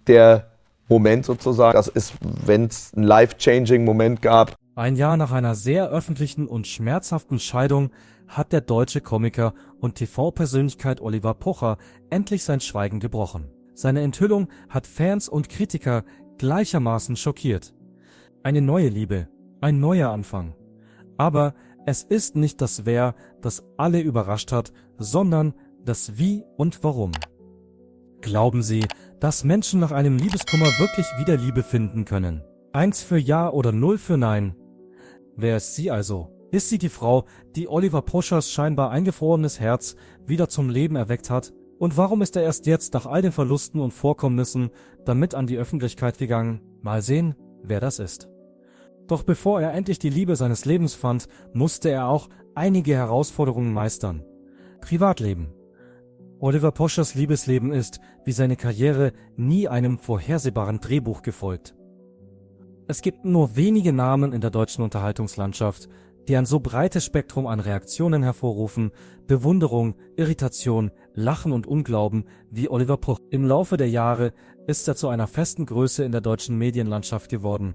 der Moment sozusagen. Das ist, wenn es einen life-changing Moment gab. Ein Jahr nach einer sehr öffentlichen und schmerzhaften Scheidung hat der deutsche Komiker und TV-Persönlichkeit Oliver Pocher endlich sein Schweigen gebrochen. Seine Enthüllung hat Fans und Kritiker gleichermaßen schockiert. Eine neue Liebe, ein neuer Anfang. Aber es ist nicht das Wer, das alle überrascht hat, sondern das Wie und Warum. Glauben Sie, dass Menschen nach einem Liebeskummer wirklich wieder Liebe finden können? 1 für Ja oder 0 für Nein? Wer ist sie also? Ist sie die Frau, die Oliver Pochers scheinbar eingefrorenes Herz wieder zum Leben erweckt hat? Und warum ist er erst jetzt nach all den Verlusten und Vorkommnissen damit an die Öffentlichkeit gegangen? Mal sehen, wer das ist. Doch bevor er endlich die Liebe seines Lebens fand, musste er auch einige Herausforderungen meistern. Privatleben. Oliver Pochers Liebesleben ist, wie seine Karriere, nie einem vorhersehbaren Drehbuch gefolgt. Es gibt nur wenige Namen in der deutschen Unterhaltungslandschaft, die ein so breites Spektrum an Reaktionen hervorrufen, Bewunderung, Irritation, Lachen und Unglauben wie Oliver Pocher. Im Laufe der Jahre ist er zu einer festen Größe in der deutschen Medienlandschaft geworden.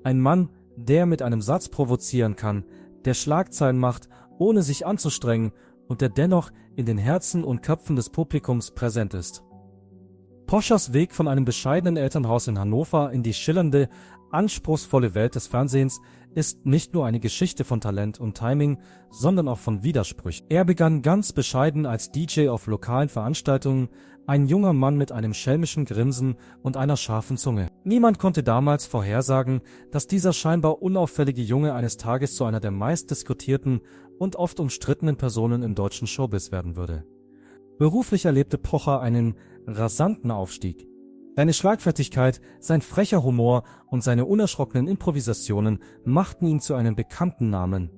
Ein Mann, der mit einem Satz provozieren kann, der Schlagzeilen macht, ohne sich anzustrengen und der dennoch in den Herzen und Köpfen des Publikums präsent ist. Pochers Weg von einem bescheidenen Elternhaus in Hannover in die schillernde, anspruchsvolle Welt des Fernsehens ist nicht nur eine Geschichte von Talent und Timing, sondern auch von Widersprüchen. Er begann ganz bescheiden als DJ auf lokalen Veranstaltungen, ein junger Mann mit einem schelmischen Grinsen und einer scharfen Zunge. Niemand konnte damals vorhersagen, dass dieser scheinbar unauffällige Junge eines Tages zu einer der meistdiskutierten und oft umstrittenen Personen im deutschen Showbiz werden würde. Beruflich erlebte Pocher einen rasanten Aufstieg. Seine Schlagfertigkeit, sein frecher Humor und seine unerschrockenen Improvisationen machten ihn zu einem bekannten Namen.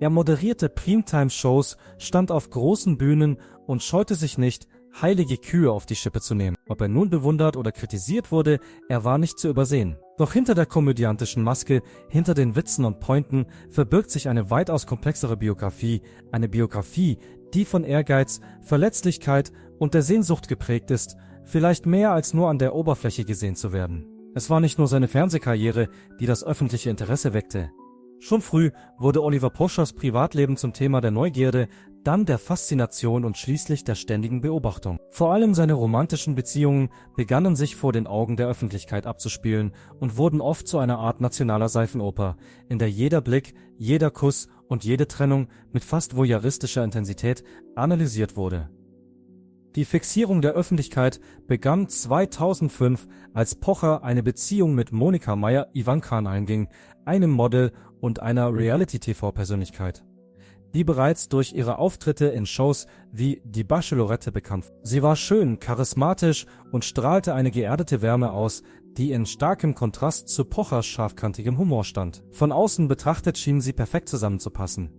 Er moderierte Primetime-Shows, stand auf großen Bühnen und scheute sich nicht, heilige Kühe auf die Schippe zu nehmen. Ob er nun bewundert oder kritisiert wurde, er war nicht zu übersehen. Doch hinter der komödiantischen Maske, hinter den Witzen und Pointen, verbirgt sich eine weitaus komplexere Biografie, eine Biografie, die von Ehrgeiz, Verletzlichkeit und der Sehnsucht geprägt ist, vielleicht mehr als nur an der Oberfläche gesehen zu werden. Es war nicht nur seine Fernsehkarriere, die das öffentliche Interesse weckte. Schon früh wurde Oliver Pochers Privatleben zum Thema der Neugierde, dann der Faszination und schließlich der ständigen Beobachtung. Vor allem seine romantischen Beziehungen begannen sich vor den Augen der Öffentlichkeit abzuspielen und wurden oft zu einer Art nationaler Seifenoper, in der jeder Blick, jeder Kuss und jede Trennung mit fast voyeuristischer Intensität analysiert wurde. Die Fixierung der Öffentlichkeit begann 2005, als Pocher eine Beziehung mit Monika Meyer-Ivankan einging, einem Model und einer Reality-TV-Persönlichkeit, die bereits durch ihre Auftritte in Shows wie Die Bachelorette bekannt war. Sie war schön, charismatisch und strahlte eine geerdete Wärme aus, die in starkem Kontrast zu Pochers scharfkantigem Humor stand. Von außen betrachtet schien sie perfekt zusammenzupassen.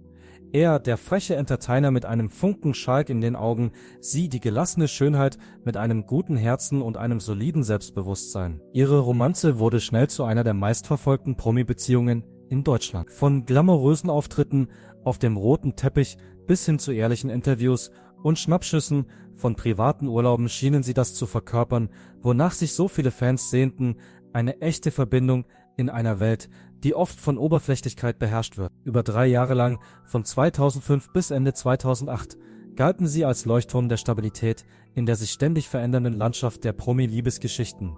Er, der freche Entertainer mit einem Funken Schalk in den Augen, sie die gelassene Schönheit mit einem guten Herzen und einem soliden Selbstbewusstsein. Ihre Romanze wurde schnell zu einer der meistverfolgten Promi-Beziehungen in Deutschland. Von glamourösen Auftritten auf dem roten Teppich bis hin zu ehrlichen Interviews und Schnappschüssen von privaten Urlauben schienen sie das zu verkörpern, wonach sich so viele Fans sehnten, eine echte Verbindung in einer Welt, die oft von Oberflächlichkeit beherrscht wird. Über 3 Jahre lang, von 2005 bis Ende 2008, galten sie als Leuchtturm der Stabilität in der sich ständig verändernden Landschaft der Promi-Liebesgeschichten.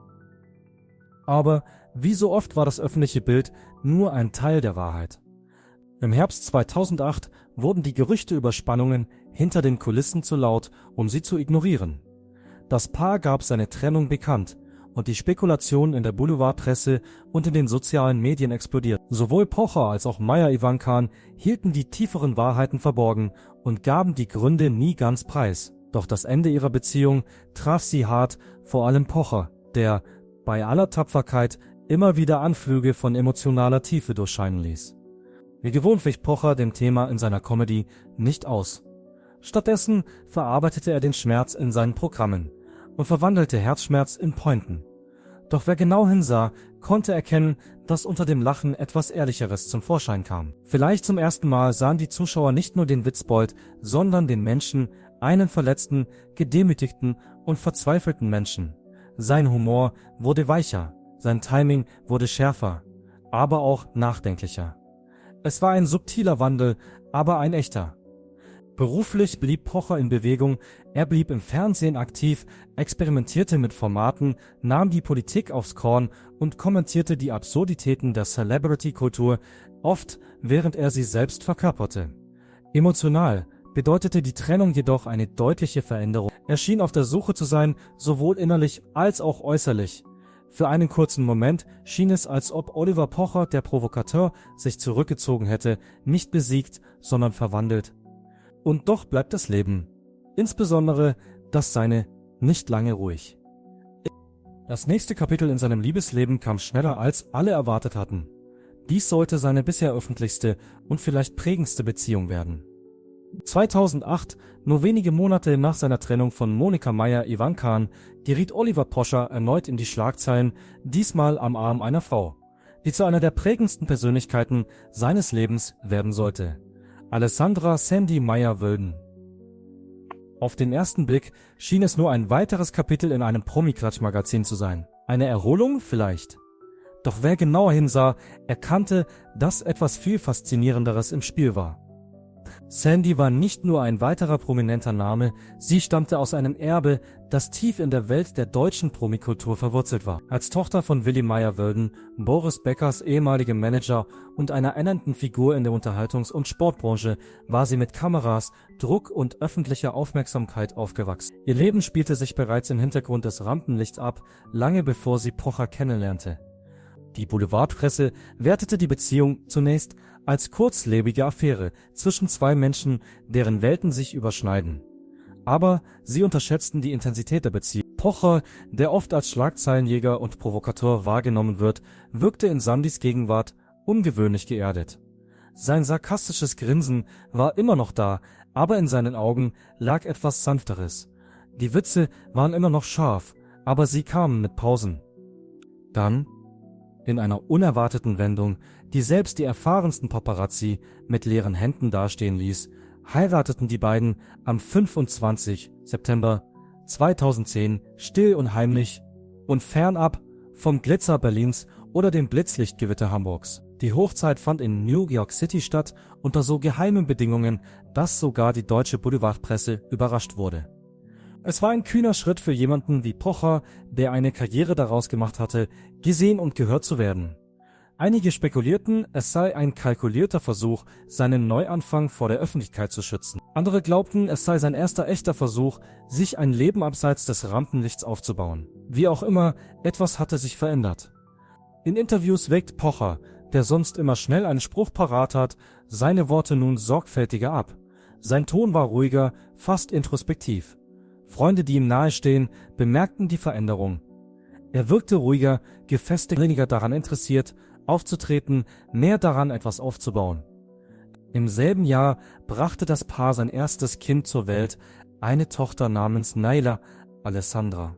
Aber wie so oft war das öffentliche Bild nur ein Teil der Wahrheit. Im Herbst 2008 wurden die Gerüchte über Spannungen hinter den Kulissen zu laut, um sie zu ignorieren. Das Paar gab seine Trennung bekannt, und die Spekulationen in der Boulevardpresse und in den sozialen Medien explodierten. Sowohl Pocher als auch Meyer-Ivankan hielten die tieferen Wahrheiten verborgen und gaben die Gründe nie ganz preis. Doch das Ende ihrer Beziehung traf sie hart, vor allem Pocher, der, bei aller Tapferkeit, immer wieder Anflüge von emotionaler Tiefe durchscheinen ließ. Wie gewohnt wich Pocher dem Thema in seiner Comedy nicht aus. Stattdessen verarbeitete er den Schmerz in seinen Programmen und verwandelte Herzschmerz in Pointen. Doch wer genau hinsah, konnte erkennen, dass unter dem Lachen etwas Ehrlicheres zum Vorschein kam. Vielleicht zum ersten Mal sahen die Zuschauer nicht nur den Witzbold, sondern den Menschen, einen verletzten, gedemütigten und verzweifelten Menschen. Sein Humor wurde weicher, sein Timing wurde schärfer, aber auch nachdenklicher. Es war ein subtiler Wandel, aber ein echter. Beruflich blieb Pocher in Bewegung, er blieb im Fernsehen aktiv, experimentierte mit Formaten, nahm die Politik aufs Korn und kommentierte die Absurditäten der Celebrity-Kultur, oft während er sie selbst verkörperte. Emotional bedeutete die Trennung jedoch eine deutliche Veränderung. Er schien auf der Suche zu sein, sowohl innerlich als auch äußerlich. Für einen kurzen Moment schien es, als ob Oliver Pocher, der Provokateur, sich zurückgezogen hätte, nicht besiegt, sondern verwandelt. Und doch bleibt das Leben, insbesondere das seine, nicht lange ruhig. Das nächste Kapitel in seinem Liebesleben kam schneller, als alle erwartet hatten. Dies sollte seine bisher öffentlichste und vielleicht prägendste Beziehung werden. 2008, nur wenige Monate nach seiner Trennung von Monika Meyer-Ivankan, geriet Oliver Pocher erneut in die Schlagzeilen, diesmal am Arm einer Frau, die zu einer der prägendsten Persönlichkeiten seines Lebens werden sollte. Alessandra Sandy Meyer-Wölden. Auf den ersten Blick schien es nur ein weiteres Kapitel in einem Promi-Klatsch-Magazin zu sein. Eine Erholung vielleicht. Doch wer genauer hinsah, erkannte, dass etwas viel Faszinierenderes im Spiel war. Sandy war nicht nur ein weiterer prominenter Name, sie stammte aus einem Erbe, das tief in der Welt der deutschen Promikultur verwurzelt war. Als Tochter von Willi Meyer-Wölden, Boris Beckers ehemaligem Manager und einer ernannten Figur in der Unterhaltungs- und Sportbranche, war sie mit Kameras, Druck und öffentlicher Aufmerksamkeit aufgewachsen. Ihr Leben spielte sich bereits im Hintergrund des Rampenlichts ab, lange bevor sie Pocher kennenlernte. Die Boulevardpresse wertete die Beziehung zunächst als kurzlebige Affäre zwischen zwei Menschen, deren Welten sich überschneiden. Aber sie unterschätzten die Intensität der Beziehung. Pocher, der oft als Schlagzeilenjäger und Provokateur wahrgenommen wird, wirkte in Sandys Gegenwart ungewöhnlich geerdet. Sein sarkastisches Grinsen war immer noch da, aber in seinen Augen lag etwas Sanfteres. Die Witze waren immer noch scharf, aber sie kamen mit Pausen. Dann, in einer unerwarteten Wendung, die selbst die erfahrensten Paparazzi mit leeren Händen dastehen ließ, heirateten die beiden am 25. September 2010 still und heimlich und fernab vom Glitzer Berlins oder dem Blitzlichtgewitter Hamburgs. Die Hochzeit fand in New York City statt, unter so geheimen Bedingungen, dass sogar die deutsche Boulevardpresse überrascht wurde. Es war ein kühner Schritt für jemanden wie Pocher, der eine Karriere daraus gemacht hatte, gesehen und gehört zu werden. Einige spekulierten, es sei ein kalkulierter Versuch, seinen Neuanfang vor der Öffentlichkeit zu schützen. Andere glaubten, es sei sein erster echter Versuch, sich ein Leben abseits des Rampenlichts aufzubauen. Wie auch immer, etwas hatte sich verändert. In Interviews wägt Pocher, der sonst immer schnell einen Spruch parat hat, seine Worte nun sorgfältiger ab. Sein Ton war ruhiger, fast introspektiv. Freunde, die ihm nahestehen, bemerkten die Veränderung. Er wirkte ruhiger, gefestigt, weniger daran interessiert, aufzutreten, mehr daran, etwas aufzubauen. Im selben Jahr brachte das Paar sein erstes Kind zur Welt, eine Tochter namens Naila Alessandra.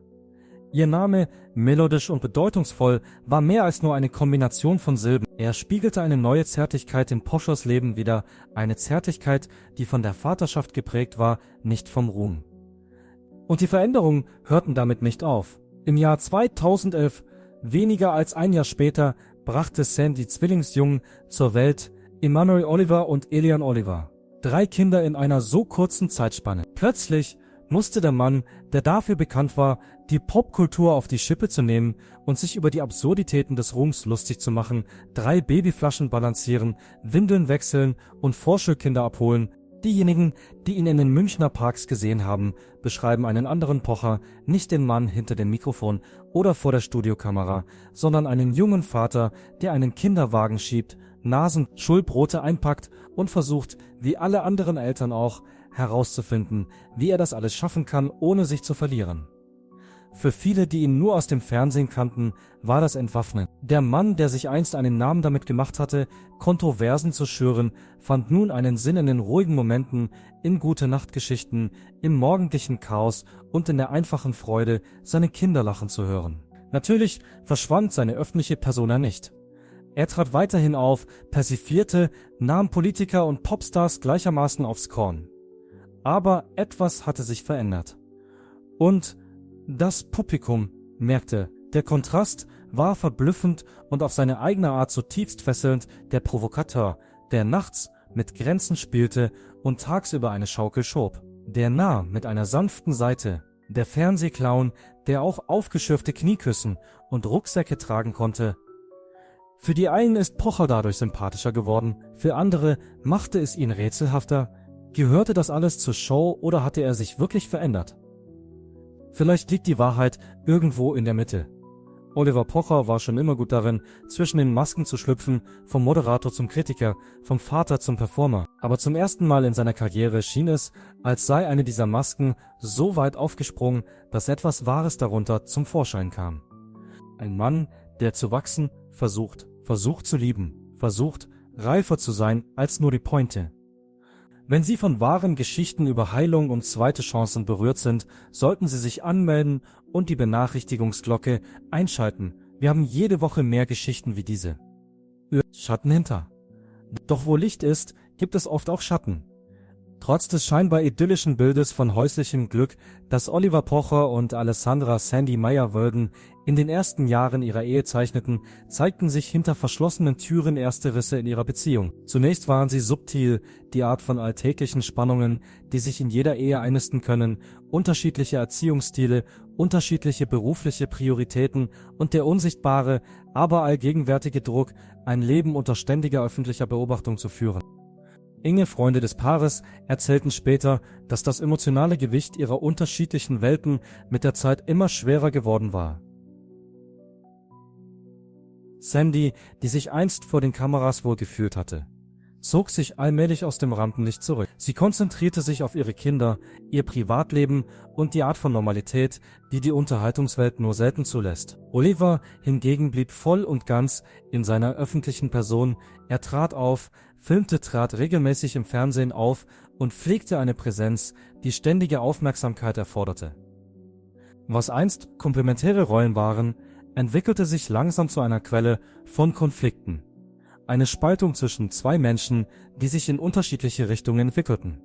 Ihr Name, melodisch und bedeutungsvoll, war mehr als nur eine Kombination von Silben. Er spiegelte eine neue Zärtlichkeit in Pochers Leben wider, eine Zärtlichkeit, die von der Vaterschaft geprägt war, nicht vom Ruhm. Und die Veränderungen hörten damit nicht auf. Im Jahr 2011, weniger als ein Jahr später, brachte Sandy Zwillingsjungen zur Welt, Emmanuel Oliver und Elian Oliver. 3 Kinder in einer so kurzen Zeitspanne. Plötzlich musste der Mann, der dafür bekannt war, die Popkultur auf die Schippe zu nehmen und sich über die Absurditäten des Ruhms lustig zu machen, 3 Babyflaschen balancieren, Windeln wechseln und Vorschulkinder abholen. Diejenigen, die ihn in den Münchner Parks gesehen haben, beschreiben einen anderen Pocher, nicht den Mann hinter dem Mikrofon oder vor der Studiokamera, sondern einen jungen Vater, der einen Kinderwagen schiebt, Nasen-Schulbrote einpackt und versucht, wie alle anderen Eltern auch, herauszufinden, wie er das alles schaffen kann, ohne sich zu verlieren. Für viele, die ihn nur aus dem Fernsehen kannten, war das entwaffnend. Der Mann, der sich einst einen Namen damit gemacht hatte, Kontroversen zu schüren, fand nun einen Sinn in den ruhigen Momenten, in Gute-Nacht-Geschichten, im morgendlichen Chaos und in der einfachen Freude, seine Kinder lachen zu hören. Natürlich verschwand seine öffentliche Persona nicht. Er trat weiterhin auf, persiflierte, nahm Politiker und Popstars gleichermaßen aufs Korn. Aber etwas hatte sich verändert. Und das Publikum merkte, der Kontrast war verblüffend und auf seine eigene Art zutiefst fesselnd der Provokateur, der nachts mit Grenzen spielte und tagsüber eine Schaukel schob. Der Narr mit einer sanften Seite, der Fernsehclown, der auch aufgeschürfte Knie küssen und Rucksäcke tragen konnte. Für die einen ist Pocher dadurch sympathischer geworden, für andere machte es ihn rätselhafter. Gehörte das alles zur Show oder hatte er sich wirklich verändert? Vielleicht liegt die Wahrheit irgendwo in der Mitte. Oliver Pocher war schon immer gut darin, zwischen den Masken zu schlüpfen, vom Moderator zum Kritiker, vom Vater zum Performer. Aber zum ersten Mal in seiner Karriere schien es, als sei eine dieser Masken so weit aufgesprungen, dass etwas Wahres darunter zum Vorschein kam. Ein Mann, der zu wachsen versucht zu lieben, versucht, reifer zu sein als nur die Pointe. Wenn Sie von wahren Geschichten über Heilung und zweite Chancen berührt sind, sollten Sie sich anmelden und die Benachrichtigungsglocke einschalten. Wir haben jede Woche mehr Geschichten wie diese. Schatten hinter. Doch wo Licht ist, gibt es oft auch Schatten. Trotz des scheinbar idyllischen Bildes von häuslichem Glück, das Oliver Pocher und Alessandra Sandy Meyer-Wölden in den ersten Jahren ihrer Ehe zeichneten, zeigten sich hinter verschlossenen Türen erste Risse in ihrer Beziehung. Zunächst waren sie subtil, die Art von alltäglichen Spannungen, die sich in jeder Ehe einnisten können, unterschiedliche Erziehungsstile, unterschiedliche berufliche Prioritäten und der unsichtbare, aber allgegenwärtige Druck, ein Leben unter ständiger öffentlicher Beobachtung zu führen. Enge Freunde des Paares erzählten später, dass das emotionale Gewicht ihrer unterschiedlichen Welten mit der Zeit immer schwerer geworden war. Sandy, die sich einst vor den Kameras wohl gefühlt hatte, zog sich allmählich aus dem Rampenlicht zurück. Sie konzentrierte sich auf ihre Kinder, ihr Privatleben und die Art von Normalität, die die Unterhaltungswelt nur selten zulässt. Oliver hingegen blieb voll und ganz in seiner öffentlichen Person. Er trat auf, trat regelmäßig im Fernsehen auf und pflegte eine Präsenz, die ständige Aufmerksamkeit erforderte. Was einst komplementäre Rollen waren, entwickelte sich langsam zu einer Quelle von Konflikten. Eine Spaltung zwischen zwei Menschen, die sich in unterschiedliche Richtungen entwickelten.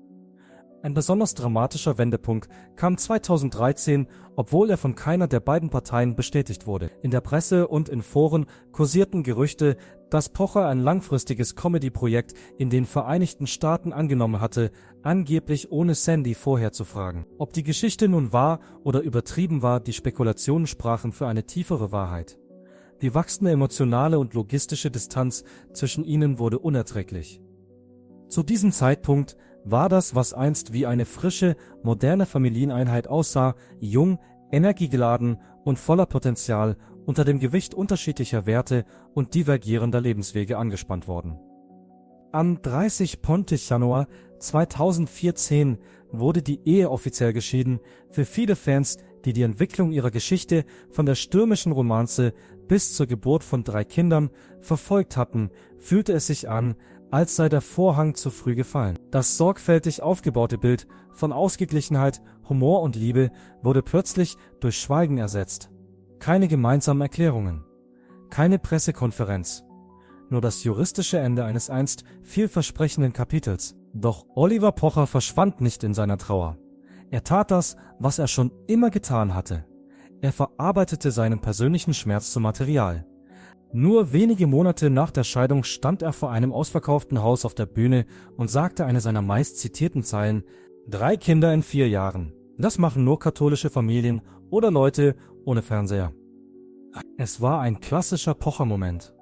Ein besonders dramatischer Wendepunkt kam 2013, obwohl er von keiner der beiden Parteien bestätigt wurde. In der Presse und in Foren kursierten Gerüchte, dass Pocher ein langfristiges Comedy-Projekt in den Vereinigten Staaten angenommen hatte, angeblich ohne Sandy vorher zu fragen. Ob die Geschichte nun wahr oder übertrieben war, die Spekulationen sprachen für eine tiefere Wahrheit. Die wachsende emotionale und logistische Distanz zwischen ihnen wurde unerträglich. Zu diesem Zeitpunkt war das, was einst wie eine frische, moderne Familieneinheit aussah, jung, energiegeladen und voller Potenzial, unter dem Gewicht unterschiedlicher Werte und divergierender Lebenswege angespannt worden. Am 30. Pontisch Januar 2014 wurde die Ehe offiziell geschieden. Für viele Fans, die die Entwicklung ihrer Geschichte von der stürmischen Romanze bis zur Geburt von 3 Kindern verfolgt hatten, fühlte es sich an, als sei der Vorhang zu früh gefallen. Das sorgfältig aufgebaute Bild von Ausgeglichenheit, Humor und Liebe wurde plötzlich durch Schweigen ersetzt. Keine gemeinsamen Erklärungen, keine Pressekonferenz, nur das juristische Ende eines einst vielversprechenden Kapitels. Doch Oliver Pocher verschwand nicht in seiner Trauer. Er tat das, was er schon immer getan hatte. Er verarbeitete seinen persönlichen Schmerz zu Material. Nur wenige Monate nach der Scheidung stand er vor einem ausverkauften Haus auf der Bühne und sagte eine seiner meist zitierten Zeilen: 3 Kinder in 4 Jahren. Das machen nur katholische Familien oder Leute ohne Fernseher. Es war ein klassischer Pocher-Moment.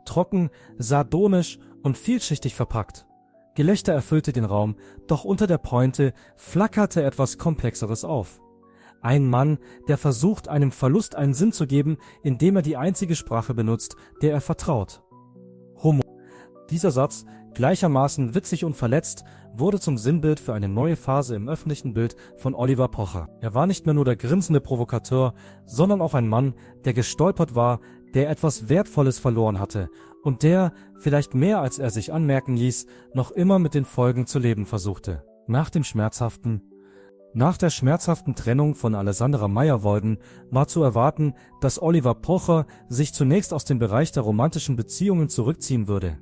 Trocken, sardonisch und vielschichtig verpackt. Gelächter erfüllte den Raum, doch unter der Pointe flackerte etwas Komplexeres auf. Ein Mann, der versucht, einem Verlust einen Sinn zu geben, indem er die einzige Sprache benutzt, der er vertraut. Humor. Dieser Satz, gleichermaßen witzig und verletzt, wurde zum Sinnbild für eine neue Phase im öffentlichen Bild von Oliver Pocher. Er war nicht mehr nur der grinsende Provokateur, sondern auch ein Mann, der gestolpert war, der etwas Wertvolles verloren hatte und der, vielleicht mehr als er sich anmerken ließ, noch immer mit den Folgen zu leben versuchte. Nach der schmerzhaften Trennung von Alessandra Meyer-Wölden war zu erwarten, dass Oliver Pocher sich zunächst aus dem Bereich der romantischen Beziehungen zurückziehen würde.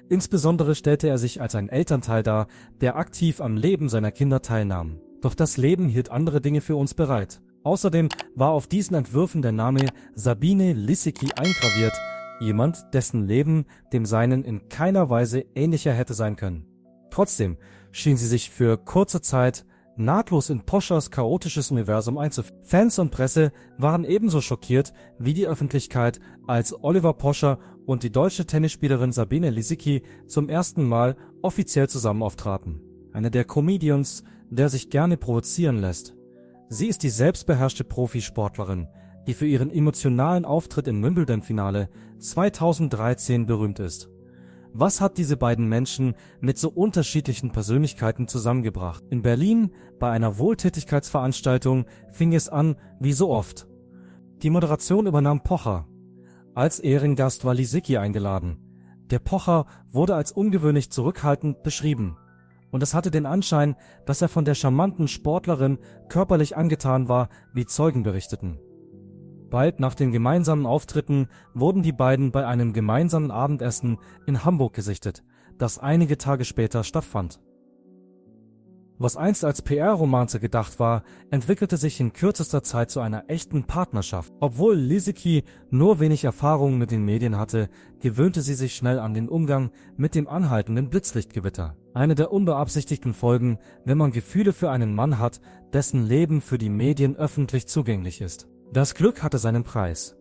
Insbesondere stellte er sich als ein Elternteil dar, der aktiv am Leben seiner Kinder teilnahm. Doch das Leben hielt andere Dinge für uns bereit. Außerdem war auf diesen Entwürfen der Name Sabine Lisicki eingraviert, jemand, dessen Leben dem seinen in keiner Weise ähnlicher hätte sein können. Trotzdem schien sie sich für kurze Zeit nahtlos in Poschers chaotisches Universum einzuführen. Fans und Presse waren ebenso schockiert wie die Öffentlichkeit, als Oliver Poscher und die deutsche Tennisspielerin Sabine Lisicki zum ersten Mal offiziell zusammen auftraten. Eine der Comedians, der sich gerne provozieren lässt. Sie ist die selbstbeherrschte Profisportlerin, die für ihren emotionalen Auftritt im Wimbledon-Finale 2013 berühmt ist. Was hat diese beiden Menschen mit so unterschiedlichen Persönlichkeiten zusammengebracht? In Berlin, bei einer Wohltätigkeitsveranstaltung, fing es an wie so oft. Die Moderation übernahm Pocher. Als Ehrengast war Lisicki eingeladen. Der Pocher wurde als ungewöhnlich zurückhaltend beschrieben. Und es hatte den Anschein, dass er von der charmanten Sportlerin körperlich angetan war, wie Zeugen berichteten. Bald nach den gemeinsamen Auftritten wurden die beiden bei einem gemeinsamen Abendessen in Hamburg gesichtet, das einige Tage später stattfand. Was einst als PR-Romanze gedacht war, entwickelte sich in kürzester Zeit zu einer echten Partnerschaft. Obwohl Lisicki nur wenig Erfahrung mit den Medien hatte, gewöhnte sie sich schnell an den Umgang mit dem anhaltenden Blitzlichtgewitter. Eine der unbeabsichtigten Folgen, wenn man Gefühle für einen Mann hat, dessen Leben für die Medien öffentlich zugänglich ist. Das Glück hatte seinen Preis.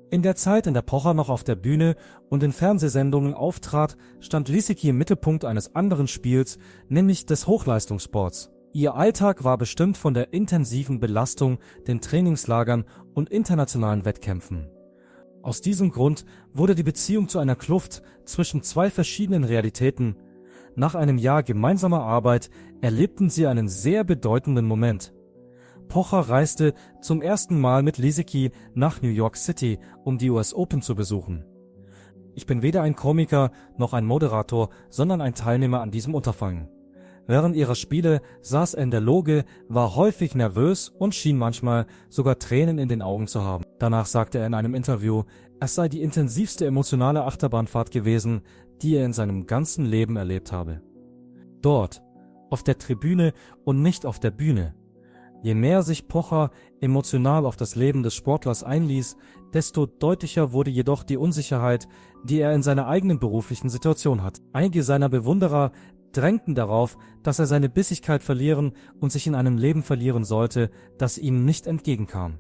In der Zeit, in der Pocher noch auf der Bühne und in Fernsehsendungen auftrat, stand Lisicki im Mittelpunkt eines anderen Spiels, nämlich des Hochleistungssports. Ihr Alltag war bestimmt von der intensiven Belastung, den Trainingslagern und internationalen Wettkämpfen. Aus diesem Grund wurde die Beziehung zu einer Kluft zwischen zwei verschiedenen Realitäten. Nach einem Jahr gemeinsamer Arbeit erlebten sie einen sehr bedeutenden Moment. Pocher reiste zum ersten Mal mit Lisicki nach New York City, um die US Open zu besuchen. Ich bin weder ein Komiker noch ein Moderator, sondern ein Teilnehmer an diesem Unterfangen. Während ihrer Spiele saß er in der Loge, war häufig nervös und schien manchmal sogar Tränen in den Augen zu haben. Danach sagte er in einem Interview, es sei die intensivste emotionale Achterbahnfahrt gewesen, die er in seinem ganzen Leben erlebt habe. Dort, auf der Tribüne und nicht auf der Bühne. Je mehr sich Pocher emotional auf das Leben des Sportlers einließ, desto deutlicher wurde jedoch die Unsicherheit, die er in seiner eigenen beruflichen Situation hat. Einige seiner Bewunderer drängten darauf, dass er seine Bissigkeit verlieren und sich in einem Leben verlieren sollte, das ihm nicht entgegenkam.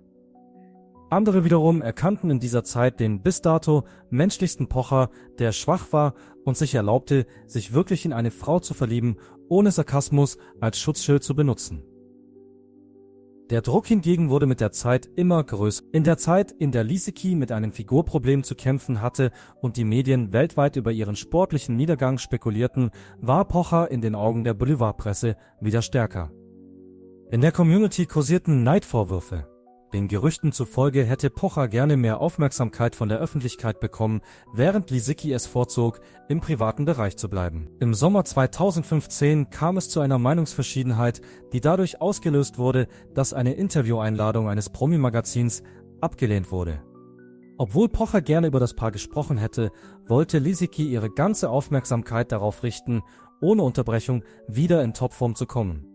Andere wiederum erkannten in dieser Zeit den bis dato menschlichsten Pocher, der schwach war und sich erlaubte, sich wirklich in eine Frau zu verlieben, ohne Sarkasmus als Schutzschild zu benutzen. Der Druck hingegen wurde mit der Zeit immer größer. In der Zeit, in der Lisicki mit einem Figurproblem zu kämpfen hatte und die Medien weltweit über ihren sportlichen Niedergang spekulierten, war Pocher in den Augen der Boulevardpresse wieder stärker. In der Community kursierten Neidvorwürfe. Den Gerüchten zufolge hätte Pocher gerne mehr Aufmerksamkeit von der Öffentlichkeit bekommen, während Lisicki es vorzog, im privaten Bereich zu bleiben. Im Sommer 2015 kam es zu einer Meinungsverschiedenheit, die dadurch ausgelöst wurde, dass eine Intervieweinladung eines Promi-Magazins abgelehnt wurde. Obwohl Pocher gerne über das Paar gesprochen hätte, wollte Lisicki ihre ganze Aufmerksamkeit darauf richten, ohne Unterbrechung wieder in Topform zu kommen.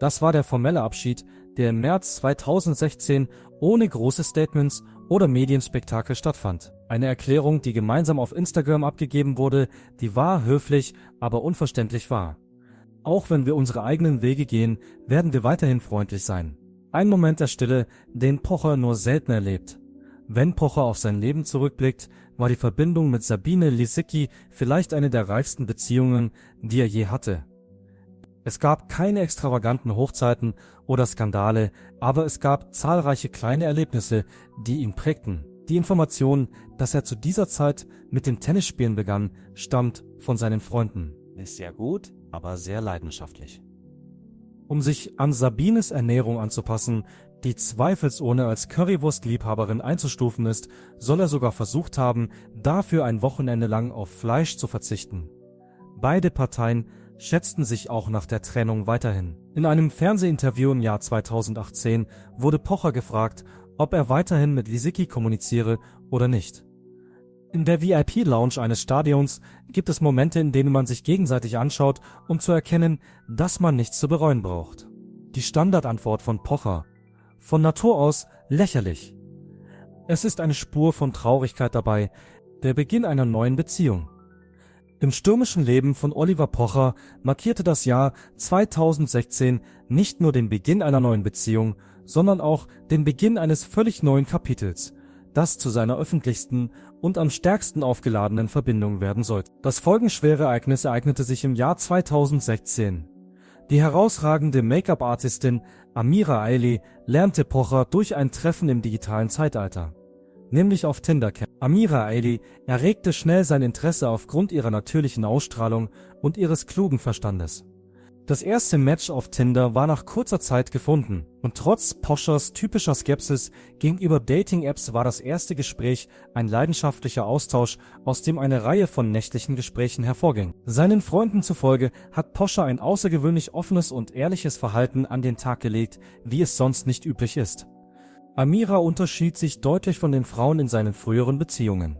Das war der formelle Abschied, der im März 2016 ohne große Statements oder Medienspektakel stattfand. Eine Erklärung, die gemeinsam auf Instagram abgegeben wurde, die war höflich, aber unverständlich war. Auch wenn wir unsere eigenen Wege gehen, werden wir weiterhin freundlich sein. Ein Moment der Stille, den Pocher nur selten erlebt. Wenn Pocher auf sein Leben zurückblickt, war die Verbindung mit Sabine Lisicki vielleicht eine der reifsten Beziehungen, die er je hatte. Es gab keine extravaganten Hochzeiten oder Skandale, aber es gab zahlreiche kleine Erlebnisse, die ihn prägten. Die Information, dass er zu dieser Zeit mit dem Tennisspielen begann, stammt von seinen Freunden. Ist sehr gut, aber sehr leidenschaftlich. Um sich an Sabines Ernährung anzupassen, die zweifelsohne als Currywurst-Liebhaberin einzustufen ist, soll er sogar versucht haben, dafür ein Wochenende lang auf Fleisch zu verzichten. Beide Parteien schätzten sich auch nach der Trennung weiterhin. In einem Fernsehinterview im Jahr 2018 wurde Pocher gefragt, ob er weiterhin mit Lisicki kommuniziere oder nicht. In der VIP-Lounge eines Stadions gibt es Momente, in denen man sich gegenseitig anschaut, um zu erkennen, dass man nichts zu bereuen braucht. Die Standardantwort von Pocher: von Natur aus lächerlich. Es ist eine Spur von Traurigkeit dabei, der Beginn einer neuen Beziehung. Im stürmischen Leben von Oliver Pocher markierte das Jahr 2016 nicht nur den Beginn einer neuen Beziehung, sondern auch den Beginn eines völlig neuen Kapitels, das zu seiner öffentlichsten und am stärksten aufgeladenen Verbindung werden sollte. Das folgenschwere Ereignis ereignete sich im Jahr 2016. Die herausragende Make-up-Artistin Amira Ailey lernte Pocher durch ein Treffen im digitalen Zeitalter, nämlich auf Tinder kennen. Amira Ailey erregte schnell sein Interesse aufgrund ihrer natürlichen Ausstrahlung und ihres klugen Verstandes. Das erste Match auf Tinder war nach kurzer Zeit gefunden und trotz Pochers typischer Skepsis gegenüber Dating-Apps war das erste Gespräch ein leidenschaftlicher Austausch, aus dem eine Reihe von nächtlichen Gesprächen hervorging. Seinen Freunden zufolge hat Pocher ein außergewöhnlich offenes und ehrliches Verhalten an den Tag gelegt, wie es sonst nicht üblich ist. Amira unterschied sich deutlich von den Frauen in seinen früheren Beziehungen.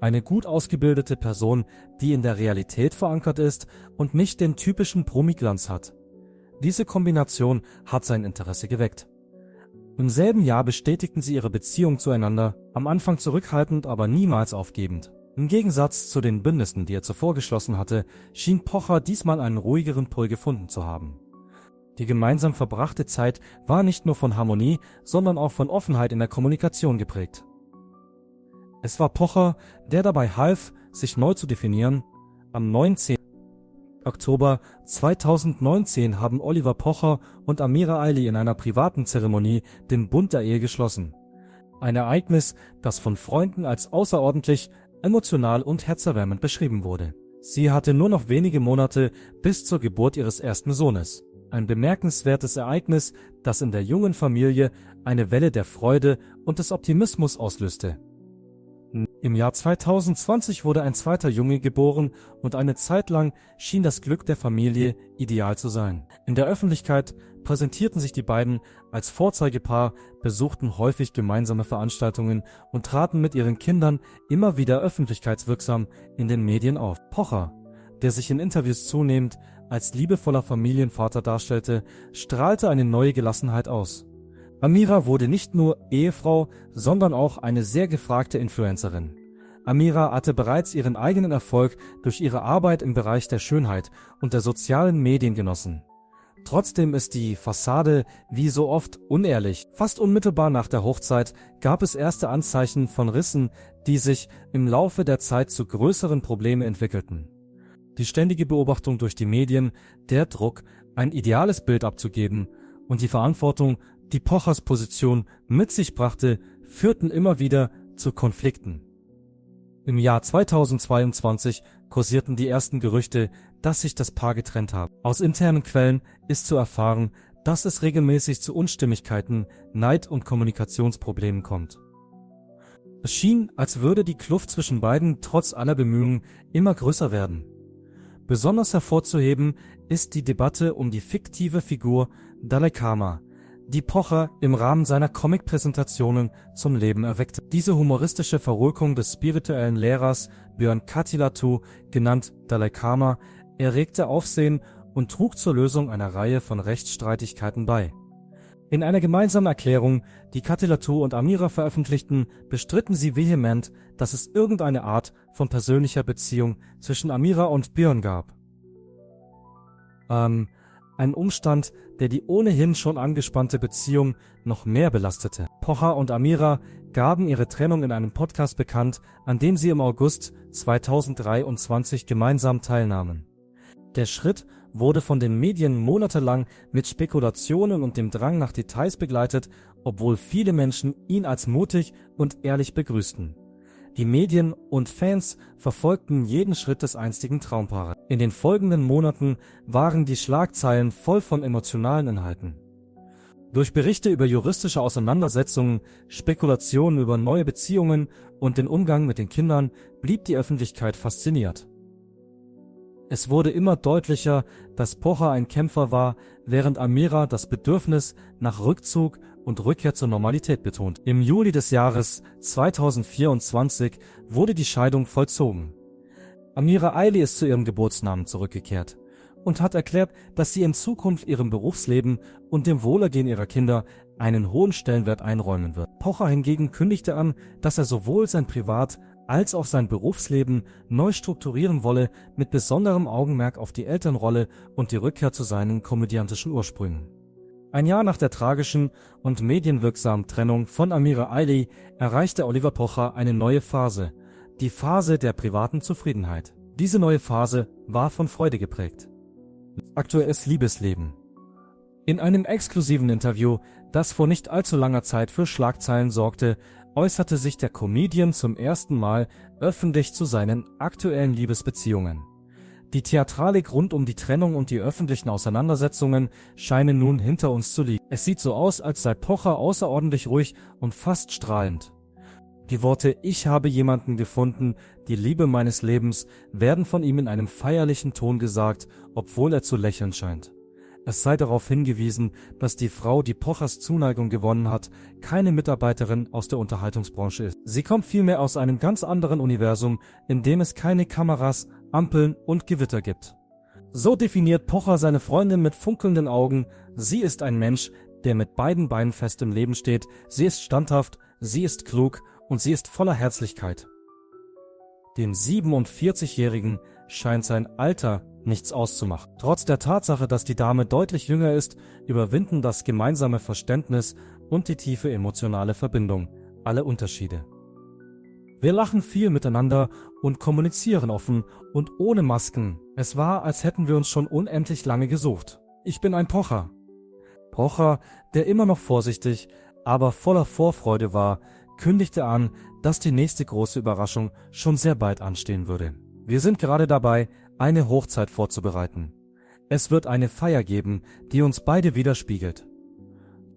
Eine gut ausgebildete Person, die in der Realität verankert ist und nicht den typischen Promi-Glanz hat. Diese Kombination hat sein Interesse geweckt. Im selben Jahr bestätigten sie ihre Beziehung zueinander, am Anfang zurückhaltend, aber niemals aufgebend. Im Gegensatz zu den Bündnissen, die er zuvor geschlossen hatte, schien Pocher diesmal einen ruhigeren Pol gefunden zu haben. Die gemeinsam verbrachte Zeit war nicht nur von Harmonie, sondern auch von Offenheit in der Kommunikation geprägt. Es war Pocher, der dabei half, sich neu zu definieren. Am 19. Oktober 2019 haben Oliver Pocher und Amira Ailey in einer privaten Zeremonie den Bund der Ehe geschlossen. Ein Ereignis, das von Freunden als außerordentlich, emotional und herzerwärmend beschrieben wurde. Sie hatte nur noch wenige Monate bis zur Geburt ihres ersten Sohnes. Ein bemerkenswertes Ereignis, das in der jungen Familie eine Welle der Freude und des Optimismus auslöste. Im Jahr 2020 wurde ein zweiter Junge geboren und eine Zeit lang schien das Glück der Familie ideal zu sein. In der Öffentlichkeit präsentierten sich die beiden als Vorzeigepaar, besuchten häufig gemeinsame Veranstaltungen und traten mit ihren Kindern immer wieder öffentlichkeitswirksam in den Medien auf. Pocher, der sich in Interviews zunehmend als liebevoller Familienvater darstellte, strahlte eine neue Gelassenheit aus. Amira wurde nicht nur Ehefrau, sondern auch eine sehr gefragte Influencerin. Amira hatte bereits ihren eigenen Erfolg durch ihre Arbeit im Bereich der Schönheit und der sozialen Medien genossen. Trotzdem ist die Fassade wie so oft unehrlich. Fast unmittelbar nach der Hochzeit gab es erste Anzeichen von Rissen, die sich im Laufe der Zeit zu größeren Problemen entwickelten. Die ständige Beobachtung durch die Medien, der Druck, ein ideales Bild abzugeben und die Verantwortung, die Pochers Position mit sich brachte, führten immer wieder zu Konflikten. Im Jahr 2022 kursierten die ersten Gerüchte, dass sich das Paar getrennt habe. Aus internen Quellen ist zu erfahren, dass es regelmäßig zu Unstimmigkeiten, Neid und Kommunikationsproblemen kommt. Es schien, als würde die Kluft zwischen beiden trotz aller Bemühungen immer größer werden. Besonders hervorzuheben ist die Debatte um die fiktive Figur Dalai Lama, die Pocher im Rahmen seiner Comic-Präsentationen zum Leben erweckte. Diese humoristische Verrückung des spirituellen Lehrers Björn Kattilatu, genannt Dalai Lama, erregte Aufsehen und trug zur Lösung einer Reihe von Rechtsstreitigkeiten bei. In einer gemeinsamen Erklärung, die Kattilatu und Amira veröffentlichten, bestritten sie vehement, dass es irgendeine Art von persönlicher Beziehung zwischen Amira und Björn gab. Ein Umstand, der die ohnehin schon angespannte Beziehung noch mehr belastete. Pocher und Amira gaben ihre Trennung in einem Podcast bekannt, an dem sie im August 2023 gemeinsam teilnahmen. Der Schritt wurde von den Medien monatelang mit Spekulationen und dem Drang nach Details begleitet, obwohl viele Menschen ihn als mutig und ehrlich begrüßten. Die Medien und Fans verfolgten jeden Schritt des einstigen Traumpaares. In den folgenden Monaten waren die Schlagzeilen voll von emotionalen Inhalten. Durch Berichte über juristische Auseinandersetzungen, Spekulationen über neue Beziehungen und den Umgang mit den Kindern blieb die Öffentlichkeit fasziniert. Es wurde immer deutlicher, dass Pocher ein Kämpfer war, während Amira das Bedürfnis nach Rückzug und Rückkehr zur Normalität betont. Im Juli des Jahres 2024 wurde die Scheidung vollzogen. Amira Ailey ist zu ihrem Geburtsnamen zurückgekehrt und hat erklärt, dass sie in Zukunft ihrem Berufsleben und dem Wohlergehen ihrer Kinder einen hohen Stellenwert einräumen wird. Pocher hingegen kündigte an, dass er sowohl sein Privat- als auch sein Berufsleben neu strukturieren wolle, mit besonderem Augenmerk auf die Elternrolle und die Rückkehr zu seinen komödiantischen Ursprüngen. Ein Jahr nach der tragischen und medienwirksamen Trennung von Amira Ailey erreichte Oliver Pocher eine neue Phase, die Phase der privaten Zufriedenheit. Diese neue Phase war von Freude geprägt. Aktuelles Liebesleben. In einem exklusiven Interview, das vor nicht allzu langer Zeit für Schlagzeilen sorgte, äußerte sich der Comedian zum ersten Mal öffentlich zu seinen aktuellen Liebesbeziehungen. Die Theatralik rund um die Trennung und die öffentlichen Auseinandersetzungen scheinen nun hinter uns zu liegen. Es sieht so aus, als sei Pocher außerordentlich ruhig und fast strahlend. Die Worte „Ich habe jemanden gefunden, die Liebe meines Lebens" werden von ihm in einem feierlichen Ton gesagt, obwohl er zu lächeln scheint. Es sei darauf hingewiesen, dass die Frau, die Pochers Zuneigung gewonnen hat, keine Mitarbeiterin aus der Unterhaltungsbranche ist. Sie kommt vielmehr aus einem ganz anderen Universum, in dem es keine Kameras, Ampeln und Gewitter gibt. So definiert Pocher seine Freundin mit funkelnden Augen: Sie ist ein Mensch, der mit beiden Beinen fest im Leben steht, sie ist standhaft, sie ist klug und sie ist voller Herzlichkeit. Dem 47-Jährigen scheint sein Alter nichts auszumachen. Trotz der Tatsache, dass die Dame deutlich jünger ist, überwinden das gemeinsame Verständnis und die tiefe emotionale Verbindung alle Unterschiede. Wir lachen viel miteinander und kommunizieren offen und ohne Masken. Es war, als hätten wir uns schon unendlich lange gesucht. Ich bin ein Pocher. Pocher, der immer noch vorsichtig, aber voller Vorfreude war, kündigte an, dass die nächste große Überraschung schon sehr bald anstehen würde. Wir sind gerade dabei, eine Hochzeit vorzubereiten. Es wird eine Feier geben, die uns beide widerspiegelt.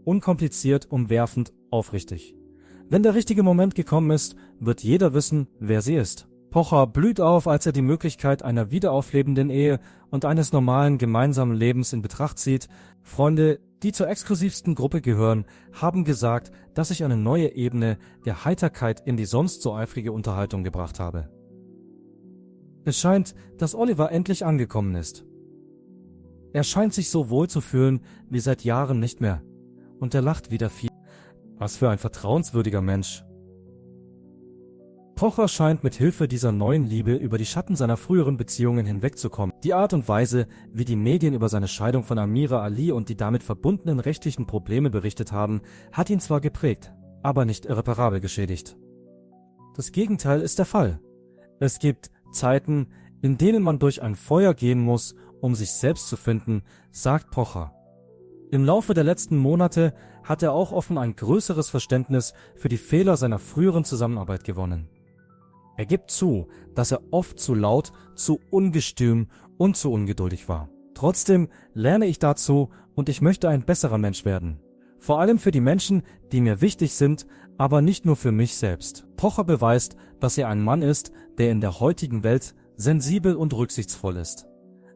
Unkompliziert, umwerfend, aufrichtig. Wenn der richtige Moment gekommen ist, wird jeder wissen, wer sie ist. Pocher blüht auf, als er die Möglichkeit einer wiederauflebenden Ehe und eines normalen gemeinsamen Lebens in Betracht zieht. Freunde, die zur exklusivsten Gruppe gehören, haben gesagt, dass ich eine neue Ebene der Heiterkeit in die sonst so eifrige Unterhaltung gebracht habe. Es scheint, dass Oliver endlich angekommen ist. Er scheint sich so wohl zu fühlen wie seit Jahren nicht mehr. Und er lacht wieder viel. Was für ein vertrauenswürdiger Mensch. Pocher scheint mit Hilfe dieser neuen Liebe über die Schatten seiner früheren Beziehungen hinwegzukommen. Die Art und Weise, wie die Medien über seine Scheidung von Amira Ailey und die damit verbundenen rechtlichen Probleme berichtet haben, hat ihn zwar geprägt, aber nicht irreparabel geschädigt. Das Gegenteil ist der Fall. Es gibt Zeiten, in denen man durch ein Feuer gehen muss, um sich selbst zu finden, sagt Pocher. Im Laufe der letzten Monate hat er auch offen ein größeres Verständnis für die Fehler seiner früheren Zusammenarbeit gewonnen. Er gibt zu, dass er oft zu laut, zu ungestüm und zu ungeduldig war. Trotzdem lerne ich dazu und ich möchte ein besserer Mensch werden. Vor allem für die Menschen, die mir wichtig sind, aber nicht nur für mich selbst. Pocher beweist, dass er ein Mann ist, der in der heutigen Welt sensibel und rücksichtsvoll ist.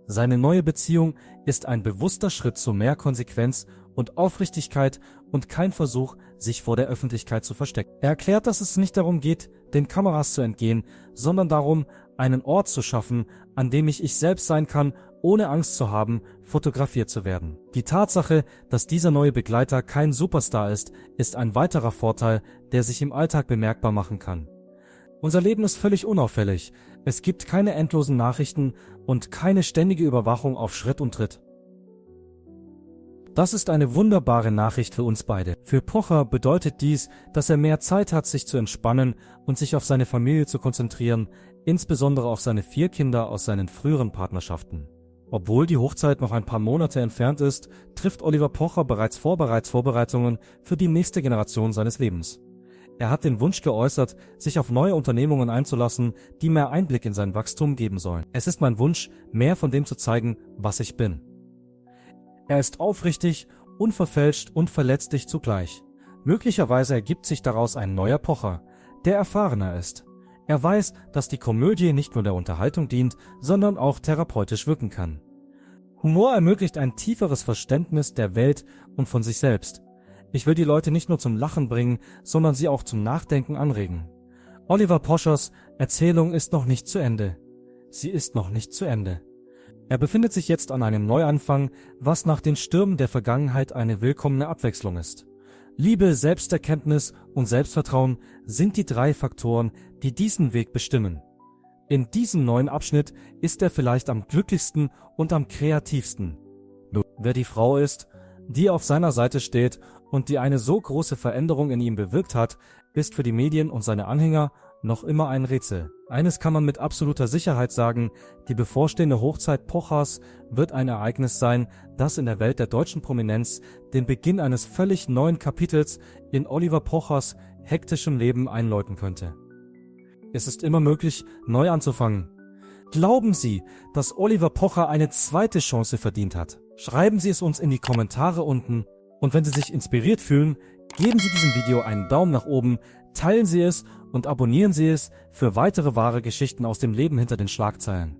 Seine neue Beziehung ist ein bewusster Schritt zu mehr Konsequenz und Aufrichtigkeit und kein Versuch, sich vor der Öffentlichkeit zu verstecken. Er erklärt, dass es nicht darum geht, den Kameras zu entgehen, sondern darum, einen Ort zu schaffen, an dem ich selbst sein kann, ohne Angst zu haben, fotografiert zu werden. Die Tatsache, dass dieser neue Begleiter kein Superstar ist ein weiterer Vorteil, der sich im Alltag bemerkbar machen kann. Unser Leben ist völlig unauffällig. Es gibt keine endlosen Nachrichten und keine ständige Überwachung auf Schritt und Tritt. Das ist eine wunderbare Nachricht für uns beide. Für Pocher bedeutet dies, dass er mehr Zeit hat, sich zu entspannen und sich auf seine Familie zu konzentrieren, insbesondere auf seine 4 Kinder aus seinen früheren Partnerschaften. Obwohl die Hochzeit noch ein paar Monate entfernt ist, trifft Oliver Pocher bereits Vorbereitungen für die nächste Generation seines Lebens. Er hat den Wunsch geäußert, sich auf neue Unternehmungen einzulassen, die mehr Einblick in sein Wachstum geben sollen. Es ist mein Wunsch, mehr von dem zu zeigen, was ich bin. Er ist aufrichtig, unverfälscht und verletzlich zugleich. Möglicherweise ergibt sich daraus ein neuer Pocher, der erfahrener ist. Er weiß, dass die Komödie nicht nur der Unterhaltung dient, sondern auch therapeutisch wirken kann. Humor ermöglicht ein tieferes Verständnis der Welt und von sich selbst. Ich will die Leute nicht nur zum Lachen bringen, sondern sie auch zum Nachdenken anregen. Oliver Pochers Erzählung ist noch nicht zu Ende. Sie ist noch nicht zu Ende. Er befindet sich jetzt an einem Neuanfang, was nach den Stürmen der Vergangenheit eine willkommene Abwechslung ist. Liebe, Selbsterkenntnis und Selbstvertrauen sind die 3 Faktoren, die diesen Weg bestimmen. In diesem neuen Abschnitt ist er vielleicht am glücklichsten und am kreativsten. Wer die Frau ist, die auf seiner Seite steht und die eine so große Veränderung in ihm bewirkt hat, ist für die Medien und seine Anhänger noch immer ein Rätsel. Eines kann man mit absoluter Sicherheit sagen: Die bevorstehende Hochzeit Pochers wird ein Ereignis sein, das in der Welt der deutschen Prominenz den Beginn eines völlig neuen Kapitels in Oliver Pochers hektischem Leben einläuten könnte. Es ist immer möglich, neu anzufangen. Glauben Sie, dass Oliver Pocher eine zweite Chance verdient hat? Schreiben Sie es uns in die Kommentare unten, und wenn Sie sich inspiriert fühlen, geben Sie diesem Video einen Daumen nach oben, teilen Sie es und abonnieren Sie es für weitere wahre Geschichten aus dem Leben hinter den Schlagzeilen.